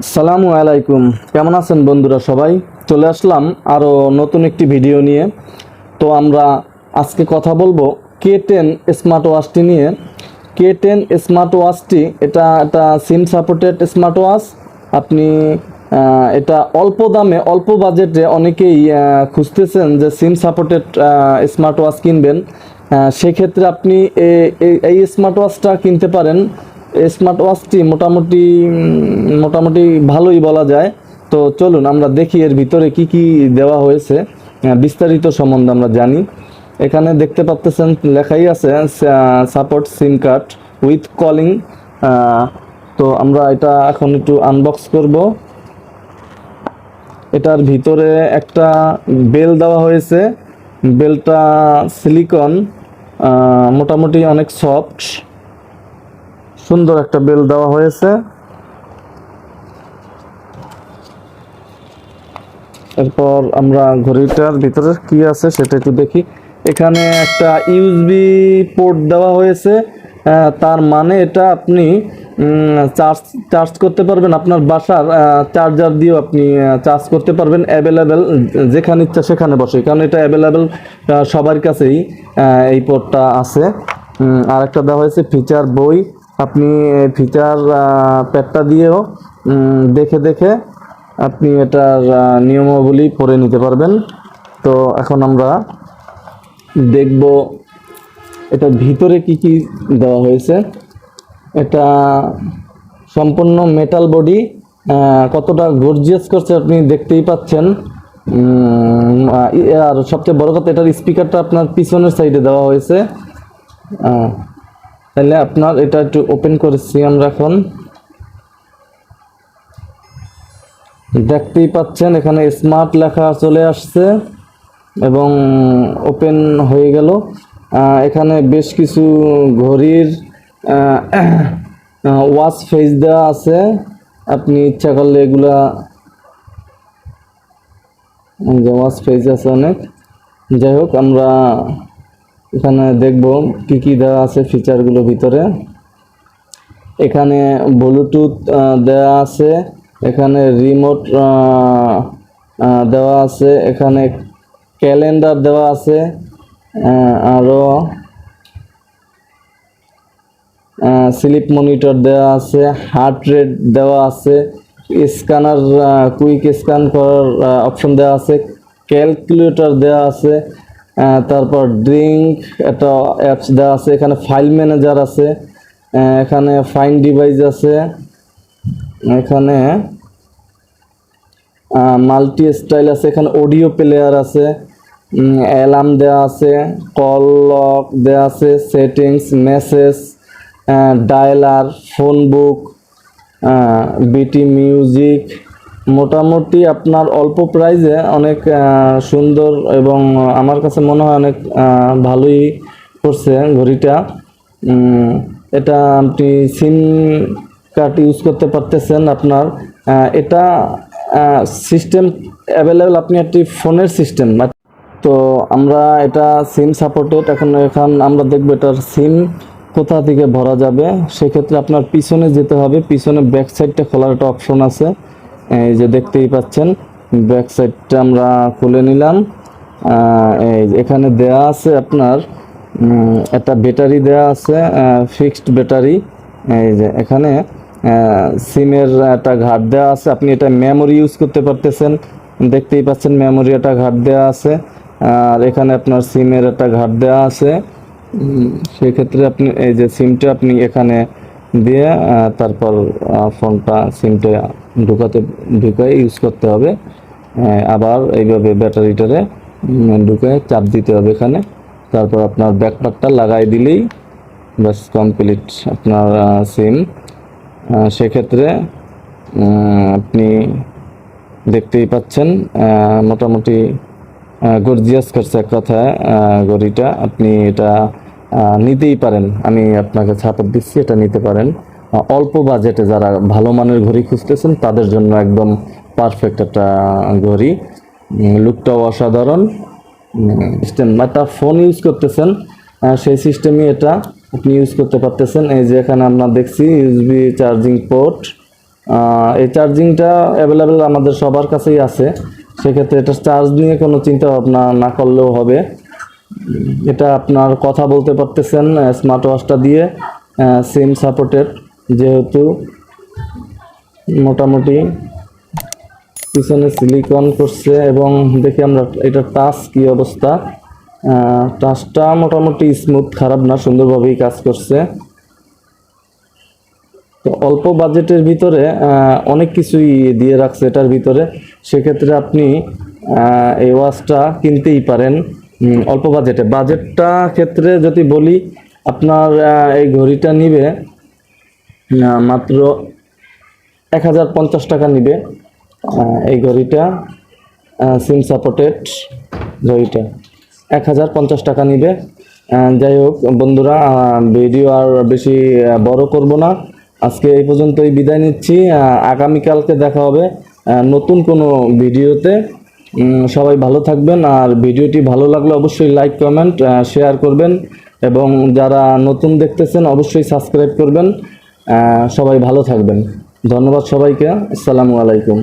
আসসালামু আলাইকুম, কেমন আছেন বন্ধুরা? সবাই চলে আসলাম আরও নতুন একটি ভিডিও নিয়ে। তো আমরা আজকে কথা বলবো K10 স্মার্ট ওয়াচটি নিয়ে। K10 স্মার্ট ওয়াচটি এটা একটা সিম সাপোর্টেড স্মার্ট ওয়াচ। আপনি এটা অল্প দামে অল্প বাজেটে অনেকেই খুঁজতেছেন যে সিম সাপোর্টেড স্মার্ট ওয়াচ কিনবেন। সেক্ষেত্রে আপনি এই স্মার্ট ওয়াচটা কিনতে পারেন। স্মার্ট ওয়াচটি মোটামুটি ভালোই বলা যায়। তো চলুন আমরা দেখি এর ভিতরে কি কি দেওয়া হয়েছে, বিস্তারিত সম্বন্ধে আমরা জানি। এখানে দেখতে পাচ্ছেন লেখাই আছে support SIM card with calling. তো আমরা এটা এখন একটু আনবক্স করব। এটার ভিতরে একটা বেল দেওয়া হয়েছে। বেলটা সিলিকন, মোটামুটি অনেক সফট, সুন্দর একটা বেল দেওয়া হয়েছে। এরপর আমরা ঘড়িটার ভিতরে কি আছে সেটা একটু দেখি। এখানে একটা ইউএসবি পোর্ট দেওয়া হয়েছে। তার মানে এটা আপনি চার্জ করতে পারবেন, আপনার বাসার চার্জার দিয়েও আপনি চার্জ করতে পারবেন। অ্যাভেলেবেল, যেখানে ইচ্ছা সেখানে বসে, কারণ এটা অ্যাভেলেবেল সবার কাছেই এই পোর্টটা আছে। আর একটা দেওয়া হয়েছে ফিচার বই। আপনি ফিচার প্যাডটা দিয়েও দেখে দেখে আপনি এটার নিয়মাবলী পড়ে নিতে পারবেন। তো এখন আমরা দেখব এটার ভিতরে কি কি দেওয়া হয়েছে। এটা সম্পূর্ণ মেটাল বডি, কতটা গর্জিয়াস করছে আপনি দেখতেই পাচ্ছেন। আর সবচেয়ে বড় কথা, এটার স্পিকারটা আপনার পিছনের সাইডে দেওয়া হয়েছে। তাহলে আপনার এটা একটু ওপেন করেছি আমরা, এখন দেখতেই পাচ্ছেন এখানে স্মার্ট লেখা চলে আসছে এবং ওপেন হয়ে গেল। এখানে বেশ কিছু ঘড়ির ওয়াচ ফেস দেওয়া আছে। আপনি ইচ্ছা করলে এগুলা ওয়াচ ফেস আছে অনেক। যাই হোক, আমরা এখানে দেখব কি কি দেওয়া আছে ফিচারগুলো ভিতরে। এখানে ব্লুটুথ দেওয়া আছে, এখানে রিমোট দেওয়া আছে, এখানে ক্যালেন্ডার দেওয়া আছে, আরও স্লিপ মনিটর দেওয়া আছে, হার্ট রেট দেওয়া আছে, স্ক্যানার কুইক স্ক্যান করার অপশন দেওয়া আছে, ক্যালকুলেটর দেওয়া আছে, তারপর ড্রিঙ্ক একটা অ্যাপস দেওয়া আছে, এখানে ফাইল ম্যানেজার আছে, এখানে ফাইন ডিভাইস আছে, এখানে মাল্টি স্টাইল আছে, এখানে অডিও প্লেয়ার আছে, অ্যালার্ম দেওয়া আছে, কল লক দেওয়া আছে, সেটিংস, মেসেজ, ডায়ালার, ফোন বুক, বিটি মিউজিক। মোটামুটি আপনার অল্প প্রাইসে অনেক সুন্দর এবং আমার কাছে মনে হয় অনেক ভালোই করছে ঘড়িটা। এটা আপনি সিম কার্ড ইউজ করতে পারতেছেন। আপনার এটা সিস্টেম অ্যাভেলেবেল, আপনি একটি ফোনের সিস্টেম। তো আমরা এটা সিম সাপোর্টেড। এখন আমরা দেখব এটার সিম কোথা থেকে ভরা যাবে। সেক্ষেত্রে আপনার পিছনে যেতে হবে, পিছনে ব্যাক সাইডটা খোলার একটা অপশন আছে, এই যে দেখতেই পাচ্ছেন। ব্যাক সাইডটা আমরা খুলে নিলাম। এই এখানে দেয়া আছে আপনার একটা ব্যাটারি দেয়া আছে, ফিক্সড ব্যাটারি। এই যে এখানে সিমের একটা ঘাট দেওয়া আছে, আপনি এটা মেমোরি ইউজ করতে পারতেছেন। দেখতেই পাচ্ছেন মেমোরি একটা ঘাট দেওয়া আছে, আর এখানে আপনার সিমের একটা ঘাট দেওয়া আছে। সেক্ষেত্রে আপনি এই যে সিমটা আপনি এখানে দিয়ে তারপর ফোনটা সিমটা ঢুকায় ইউজ করতে হবে। আবার এইভাবে ব্যাটারিটারে ঢুকে চাপ দিতে হবে এখানে, তারপর আপনার ব্যাকপ্যাকটা লাগাই দিলেই বাস কমপ্লিট আপনার সিম। সেক্ষেত্রে আপনি দেখতেই পাচ্ছেন মোটামুটি গর্জিয়াস করছে এক কথায় ঘড়িটা। আপনি এটা নিতেই পারেন, আমি আপনাকে সাপোর্ট দিচ্ছি, এটা নিতে পারেন। অল্প বাজেটে যারা ভালো মানের ঘড়ি খুঁজতেছেন তাদের জন্য একদম পারফেক্ট একটা ঘড়ি। লুকটাও অসাধারণ। সিস্টেম একটা ফোন ইউজ করতেছেন সেই সিস্টেমই এটা আপনি ইউজ করতে পারতেছেন। এই যে এখানে আমরা দেখছি ইউএসবি চার্জিং পোর্ট, এই চার্জিংটা অ্যাভেলেবেল আমাদের সবার কাছেই আছে, সেক্ষেত্রে এটা চার্জ নিয়ে কোনো চিন্তা ভাবনা না করলেও হবে। এটা আপনার কথা বলতে পারতেছেন স্মার্ট ওয়াচটা দিয়ে, সিম সাপোর্টেড, যেহেতু মোটামুটি পিছনে সিলিকন করছে। এবং দেখি আমরা এটা টাচ কি অবস্থা, টাচটা মোটামুটি স্মুথ, খারাপ না, সুন্দরভাবেই কাজ করছে। তো অল্প বাজেটের ভিতরে অনেক কিছুই দিয়ে রাখছে এটার ভিতরে, সেক্ষেত্রে আপনি এই ওয়াচটা কিনতেই পারেন অল্প বাজেটে। বাজেটটা ক্ষেত্রে যদি বলি, আপনার এই ঘড়িটা নিবে মাত্র 1050 টাকা নিবে এই ঘড়িটা, সিম সাপোর্টেড ঘড়িটা 1050 টাকা নিবে। যাই হোক বন্ধুরা, ভিডিও আর বেশি বড় করব না, আজকে এই পর্যন্তই বিদায় নিচ্ছি। আগামীকালকে দেখা হবে নতুন কোনো ভিডিওতে। সবাই ভালো থাকবেন, আর ভিডিওটি ভালো লাগলে অবশ্যই লাইক কমেন্ট শেয়ার করবেন, এবং যারা নতুন দেখতেছেন অবশ্যই সাবস্ক্রাইব করবেন। সবাই ভালো থাকবেন, ধন্যবাদ সবাইকে, আসসালামু আলাইকুম।